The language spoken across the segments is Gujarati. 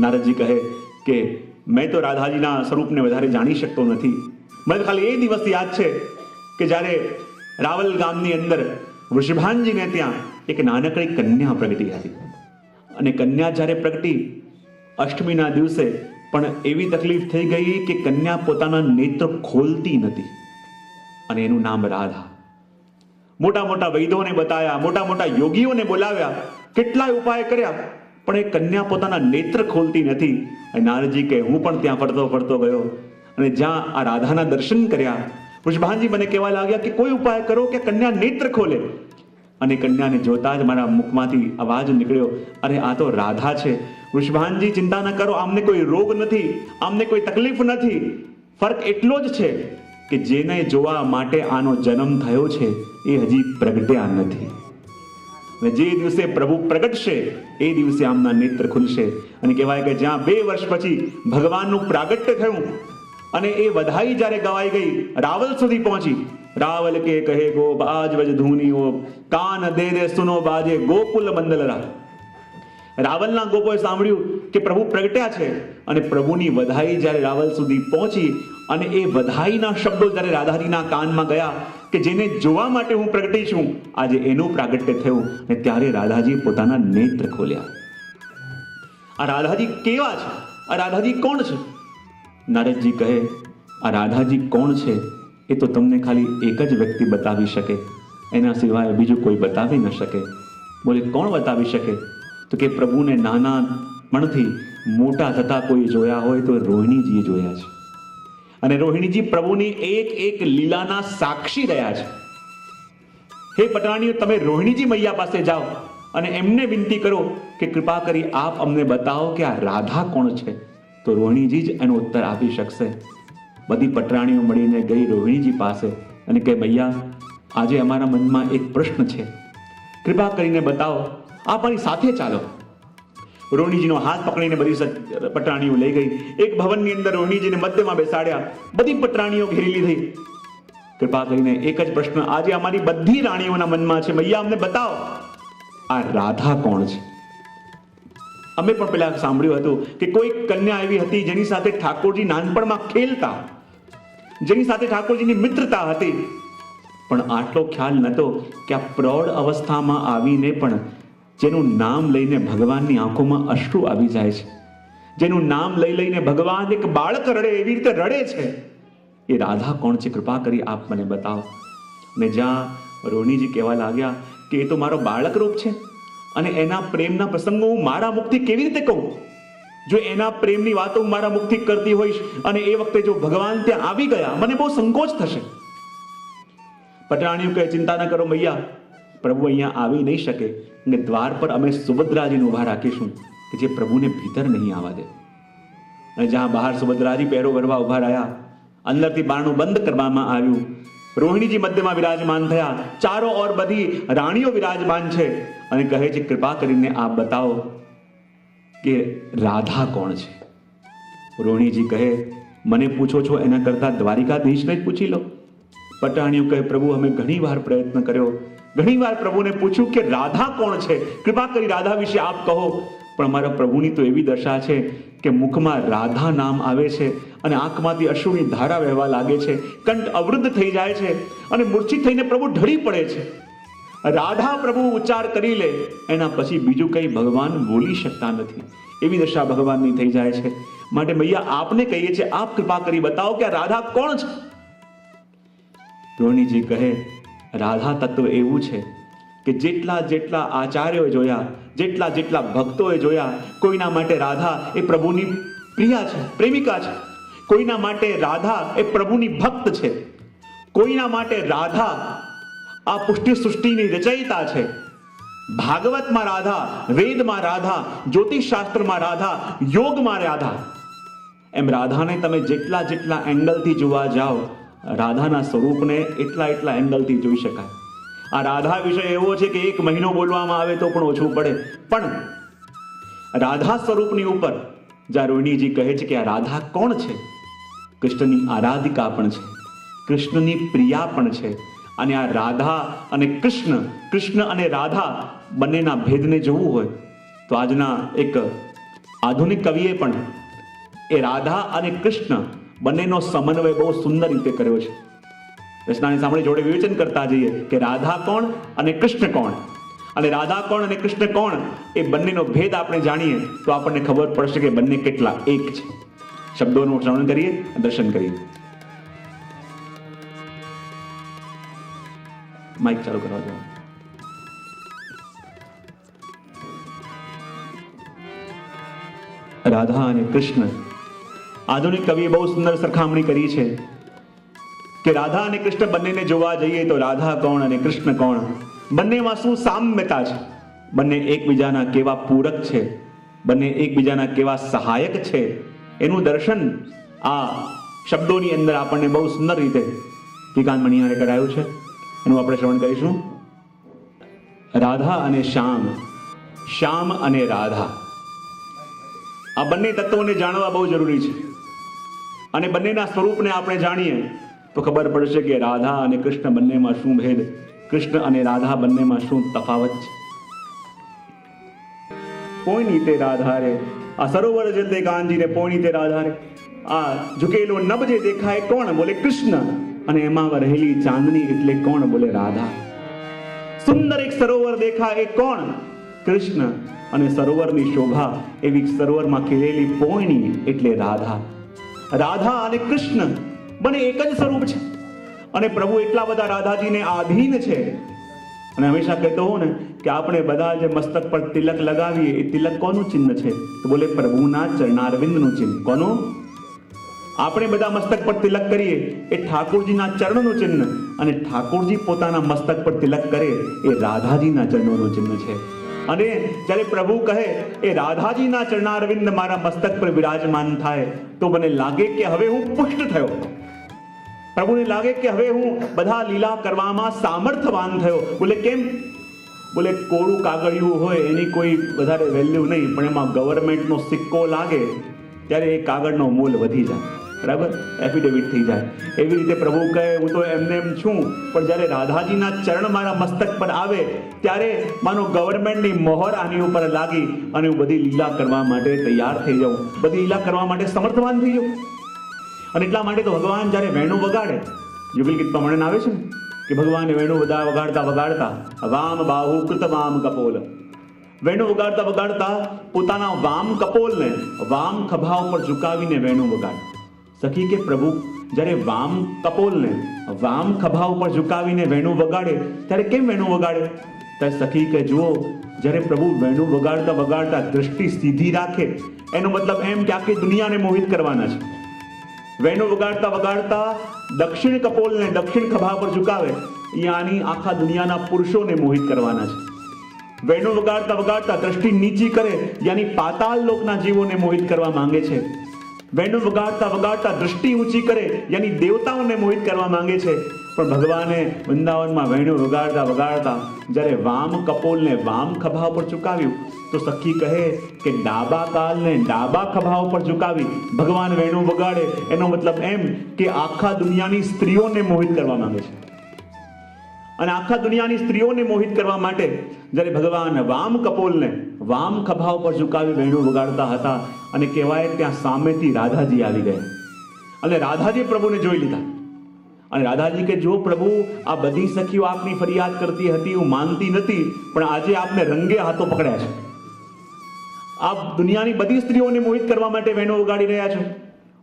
નારદજી કહે કે મેં તો રાધાજીના સ્વરૂપને વધારે જાણી શકતો નથી. મને ખાલી એ દિવસ યાદ છે કે જ્યારે રાવલ ગામની અંદર વૃષભાનજીને ત્યાં એક નાનકડી કન્યા પ્રગટી હતી. અને કન્યા જ્યારે પ્રગટી અષ્ટમીના દિવસે પણ એવી તકલીફ થઈ ગઈ કે કન્યા પોતાના નેત્ર ખોલતી નથી, અને એનું નામ રાધા. મોટા મોટા વૈદોને બતાવ્યા, મોટા મોટા યોગીઓને બોલાવ્યા, કેટલાય ઉપાય કર્યા, પણ એ કન્યા પોતાના નેત્ર ખોલતી નથી. અને નારદજી કે હું પણ ત્યાં ફરતો ફરતો ગયો અને જ્યાં આ રાધાના દર્શન કર્યા, વૃષભાનજી મને કહેવા લાગ્યા કે કોઈ ઉપાય કરો કે કન્યા નેત્ર ખોલે. અને કન્યાને જોતા જ મારા મુખમાંથી અવાજ નીકળ્યો, અરે આ તો રાધા છે. વૃષભાનજી ચિંતા ન કરો, આમને કોઈ રોગ નથી, આમને કોઈ તકલીફ નથી. ફરક એટલો જ છે કે જેને જોવા માટે આનો જન્મ થયો છે એ હજી પ્રગટ્યા નથી. અને જે દિવસે પ્રભુ પ્રગટશે એ દિવસે આમના નેત્ર ખુલશે. અને કહેવાય કે જ્યાં 2 વર્ષ પછી ભગવાનનું પ્રાગટ્ય થયું અને એ વધાઈ જ્યારે ગવાઈ ગઈ, રાવલ સુધી પહોંચી. રાવલ કે કહે ગો બાજ વજ ધૂનીઓ, કાન દે દે સુનો બાજે ગોકુલ બંદલરા. રાવલના ગોપોએ સાંભળ્યું કે પ્રભુ પ્રગટ્યા છે, અને પ્રભુની વધાઈ જ્યારે રાવલ સુધી પહોંચી અને એ વધાઈના શબ્દો જ્યારે રાધાજીના કાનમાં ગયા કે જેને જોવા માટે હું પ્રગટી છું, આજે એનું પ્રાગટ્ય થયું. અને ત્યારે રાધાજી પોતાના નેત્ર ખોલ્યા. આ રાધાજી કેવા છે? આ રાધાજી કોણ છે? નારદજી કહે આ રાધાજી કોણ છે એ તો તમને ખાલી એક જ વ્યક્તિ બતાવી શકે, એના સિવાય બીજું કોઈ બતાવી ન શકે. બોલે કોણ બતાવી શકે? તો કે પ્રભુને નાના મણથી મોટા થતા કોઈ જોયા હોય તો રોહિણીજીએ જોયા છે. અને રોહિણીજી પ્રભુની એક એક લીલાના સાક્ષી રહ્યા છે. હે પટરાણીઓ, તમે રોહિણીજી મૈયા પાસે જાઓ અને એમને વિનંતી કરો કે કૃપા કરી આપ અમને બતાવો કે આ રાધા કોણ છે. તો રોહિણીજી જ એનો ઉત્તર આપી શકશે. બધી પટરાણીઓ મળીને ગઈ રોહિણીજી પાસે અને કે મૈયા, આજે અમારા મનમાં એક પ્રશ્ન છે, કૃપા કરીને બતાવો, આપ અમારી સાથે ચાલો. રોહિણીજીનો હાથ પકડીને બધી પટરાણીઓ લઈ ગઈ. એક ભવનની અંદર રોહિણીજીને મધ્યમાં બેસાડ્યા. બધી પટરાણીઓ ઘેરી લીધી. કૃપા કરીને એક જ પ્રશ્ન આજે અમારી બધી રાણીઓના મનમાં છે, મૈયા અમને બતાવો આ રાધા કોણ છે. અમે પણ પેલા સાંભળ્યું હતું કે કોઈ કન્યા એવી હતી જેની સાથે ઠાકોરજી નાનપણમાં ખેલતા, જેની સાથે ઠાકોરજીની મિત્રતા હતી, પણ આટલો ખ્યાલ નહોતો કે આ પ્રૌઢ અવસ્થામાં આવીને પણ જેનું નામ લઈને ભગવાનની આંખોમાં અશ્રુ આવી જાય છે, જેનું નામ લઈ લઈને ભગવાન એક બાળક રડે એવી રીતે રડે છે, એ રાધા કોણ છે? કૃપા કરી આપ મને બતાવો. અને જ્યાં રોહિણીજી કહેવા લાગ્યા કે એ તો મારો બાળક રૂપ છે અને એના પ્રેમના પ્રસંગો હું મારા મુખથી કેવી રીતે કહું? જો એના પ્રેમની વાતો હું મારા મુખથી કરતી હોઈશ અને એ વખતે જો ભગવાન ત્યાં આવી ગયા, મને બહુ સંકોચ થશે. પટરાણીઓ કહે ચિંતા ન કરો મૈયા, પ્રભુ અહીંયા આવી નહીં શકે, અને દ્વાર પર અમે સુભદ્રાજીને ઉભા રાખીશું કે જે પ્રભુને ભીતર નહીં આવવા દે. અને જ્યાં બહાર સુભદ્રાજી પહેરો ભરવા ઉભા રહ્યા, અંદરથી બારણું બંધ કરવામાં આવ્યું. રોહિણીજી મધ્યમાં વિરાજમાન થયા, ચારો ઓર બધી રાણીઓ વિરાજમાન છે અને કહે છે કૃપા કરીને આપ બતાવો કે રાધા કોણ છે. રોહિણીજી કહે મને પૂછો છો એના કરતા દ્વારિકાધીશને જ પૂછી લો. પટરાણીઓ કહે પ્રભુ અમે ઘણી વાર પ્રયત્ન કર્યો, ઘણી વાર પ્રભુને પૂછ્યું કે રાધા કોણ છે, કૃપા કરી રાધા વિશે આપ કહો. પણ અમારા પ્રભુની તો એવી દશા છે કે મુખમાં રાધા નામ આવે છે અને આંખમાંથી અશ્રુની ધારા વહેવા લાગે છે, કંઠ અવૃદ્ધ થઈ જાય છે અને મૂર્છિત થઈને પ્રભુ ઢળી પડે છે. રાધા પ્રભુ ઉચ્ચાર કરી લે એના પછી બીજું કંઈ ભગવાન બોલી શકતા નથી. એવી દશા ભગવાનની થઈ જાય છે. માટે મૈયા આપને કહીએ છીએ, આપ કૃપા કરી બતાવો કે આ રાધા કોણ છે. રોહિણીજી કહે રાધા તત્વ એવું છે કે જેટલા જેટલા આચાર્યોએ જોયા, જેટલા જેટલા ભક્તોએ જોયા, કોઈના માટે રાધા એ પ્રભુની પ્રિયા છે, પ્રેમિકા છે. કોઈના માટે રાધા એ પ્રભુની ભક્ત છે. કોઈના માટે રાધા આ પુષ્ટિ સૃષ્ટિની રચયિતા છે. ભાગવતમાં રાધા, વેદમાં રાધા, જ્યોતિષ શાસ્ત્રમાં રાધા, યોગમાં રાધા. એમ રાધાને તમે જેટલા જેટલા એંગલથી જોવા જાઓ, રાધાના સ્વરૂપને એટલા એટલા એંગલથી જોઈ શકાય. આ રાધા વિષય એવો છે કે 1 મહિનો બોલવામાં આવે તો પણ ઓછું પડે. પણ રાધા સ્વરૂપની ઉપર જ્યાં રોહિણીજી કહે છે કે આ રાધા કોણ છે? કૃષ્ણની આરાધિકા પણ છે, કૃષ્ણની પ્રિયા પણ છે. અને આ રાધા અને કૃષ્ણ, કૃષ્ણ અને રાધા બંનેના ભેદને જોવું હોય તો આજના એક આધુનિક કવિએ પણ એ રાધા અને કૃષ્ણ બંનેનો સમન્વય બહુ સુંદર રીતે કર્યો છે. રચનાની સાંભળી જોડે વિવેચન કરતા જઈએ કે રાધા કોણ અને કૃષ્ણ કોણ, અને રાધા કોણ અને કૃષ્ણ કોણ એ બંનેનો ભેદ આપણે જાણીએ તો આપણને ખબર પડશે કે બંને કેટલા એક છે. શબ્દોનું શ્રવણ કરીએ, દર્શન કરીએ. માઇક ચાલુ કરવા દો. રાધા અને કૃષ્ણ, આધુનિક કવિએ બહુ સુંદર સરખામણી કરી છે કે રાધા અને કૃષ્ણ બંનેને જોવા જઈએ તો રાધા કોણ અને કૃષ્ણ કોણ, બંનેમાં શું સામ્યતા છે, બંને એકબીજાના કેવા પૂરક છે, બંને એકબીજાના કેવા સહાયક છે, એનું દર્શન આ શબ્દોની અંદર આપણને બહુ સુંદર રીતે વિકાન મણિયારે કરાયું છે. એનું આપણે શ્રવણ કરીશું. રાધા અને શ્યામ, શ્યામ અને રાધા, આ બંને તત્વોને જાણવા બહુ જરૂરી છે. અને બંનેના સ્વરૂપને આપણે જાણીએ તો ખબર પડશે કે રાધા અને કૃષ્ણ બંનેમાં શું ભેદ, કૃષ્ણ અને રાધા બંનેમાં શું તફાવત છે. પોઈની તે રાધા રે, આ સરોવર જલતે કાનજી રે, પોઈની તે રાધા રે, આ ઝુકેલો નભ જે દેખાય કોણ, બોલે કૃષ્ણ, અને એમાં રહેલી ચાંદની એટલે કોણ, બોલે રાધા. સુંદર એક સરોવર દેખાય એ કોણ, કૃષ્ણ, અને સરોવરની શોભા એવી સરોવરમાં ખીલેલી પોઈની એટલે રાધા. રાધા અને કૃષ્ણ બંને એક જ સ્વરૂપ છે, અને પ્રભુ એટલા બધા રાધાજીને આધીન છે. અને હંમેશા કહેતો હોઉં ને કે આપણે બધા જે મસ્તક પર તિલક લગાવીએ એ તિલક કોનું ચિહ્ન છે, તો બોલે પ્રભુના ચરણારવિંદનું ચિહ્ન. કોનું? આપણે બધા મસ્તક પર તિલક કરીએ એ ઠાકોરજીના ચરણોનું ચિહ્ન, અને ઠાકોરજી પોતાના મસ્તક પર તિલક કરે એ રાધાજીના ચરણોનું ચિહ્ન છે. અને જ્યારે પ્રભુ કહે એ રાધાજીના ચરણારવિંદ મારા મસ્તક પર વિરાજમાન થાય તો મને લાગે કે હવે હું પુષ્ટ થયો. પ્રભુને લાગે કે હવે હું બધા લીલા કરવામાં સામર્થ્યવાન થયો. બોલે કેમ? બોલે કોરું કાગળિયું હોય એની કોઈ વધારે વેલ્યુ નહીં, પણ એમાં ગવર્મેન્ટનો સિક્કો લાગે ત્યારે એ કાગળનો મોલ વધી જાય, બરાબર, એફિડેવિટ થઈ જાય. એવી રીતે પ્રભુ કહે હું તો એમને એમ છું, પણ જ્યારે રાધાજીના ચરણ મારા મસ્તક પર આવે ત્યારે માનો ગવર્મેન્ટની મોહર આની ઉપર લાગી અને હું બધી લીલા કરવા માટે તૈયાર થઈ જાઉં, બધી લીલા કરવા માટે સમર્થવાન થઈ જાઉં. અને એટલા માટે તો ભગવાન જ્યારે વેણું વગાડે, યુગલ ગીતમાં વર્ણન આવે છે ને કે ભગવાને વેણું વગાડતા વગાડતા વામ બાહુ કૃત વામ કપોલ, વેણું વગાડતા વગાડતા પોતાના વામ કપોલને વામ ખભા ઉપર ઝુકાવીને વેણું વગાડે. સખી કે પ્રભુ જ્યારે વામ કપોલને વામ ખભા ઉપર ઝુકાવીને વેણું વગાડે ત્યારે કેમ વેણું વગાડે? ત્યારે સખી કે જુઓ, જ્યારે પ્રભુ વેણું વગાડતા વગાડતા દૃષ્ટિ સીધી રાખે એનો મતલબ એમ કે આખી દુનિયાને મોહિત કરવાના છે. વેણું વગાડતા વગાડતા દક્ષિણ કપોલને દક્ષિણ ખભા પર ઝુકાવે, યાની આખા દુનિયાના પુરુષોને મોહિત કરવાના છે. વેણું વગાડતા વગાડતા દ્રષ્ટિ નીચી કરે, યાની પાતાળ લોકના જીવોને મોહિત કરવા માંગે છે. વેણું વગાડતા વગાડતા દૃષ્ટિ ઊંચી કરે, યાની દેવતાઓને મોહિત કરવા માંગે છે. પણ ભગવાને વૃંદાવનમાં વેણું વગાડતા વગાડતા જ્યારે વામ કપોલને વામ ખભા ઉપર ઝુકાવ્યું તો સખી કહે કે ડાબા કાલને ડાબા ખભા ઉપર ઝુકાવી ભગવાન વેણું વગાડે એનો મતલબ એમ કે આખા દુનિયાની સ્ત્રીઓને મોહિત કરવા માંગે છે. અને આખા દુનિયાની સ્ત્રીઓને મોહિત કરવા માટે જ્યારે ભગવાન વામ કપોલને વામ ખભા ઉપર ઝુકાવી વેણું વગાડતા હતા, અને કહેવાય ત્યાં સામેથી રાધાજી આવી ગયા અને રાધાજી પ્રભુને જોઈ લીધા. અને રાધાજી કે જો પ્રભુ, આ બધી સખીઓ આપની ફરિયાદ કરતી હતી, હું માનતી નથી, પણ આજે આપને રંગે હાથો પકડ્યા છે. આપ દુનિયાની બધી સ્ત્રીઓને મોહિત કરવા માટે વેણું વગાડી રહ્યા છો.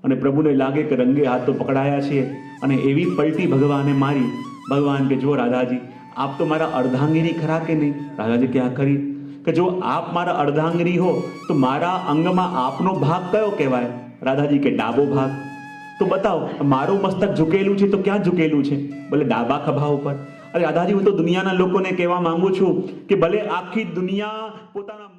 અને પ્રભુને લાગે કે રંગે હાથ તો પકડાયા છીએ, અને એવી પલટી ભગવાને મારી. ભગવાન કે જો રાધાજી, આપ તો મારા અર્ધાંગીની ખરા કે નહીં? રાધાજી કે આ ખરી. કે જો આપ મારા અર્ધાંગીની હો તો મારા અંગમાં આપનો ભાગ કયો કહેવાય? રાધાજી કે ડાબો ભાગ. તો બતાવો, મારું મસ્તક ઝુકેલું છે તો ક્યાં ઝુકેલું છે? ભલે ડાબા ખભા ઉપર. અરે રાધાજી, હું તો દુનિયાના લોકોને કહેવા માંગુ છું કે ભલે આખી દુનિયા પોતાના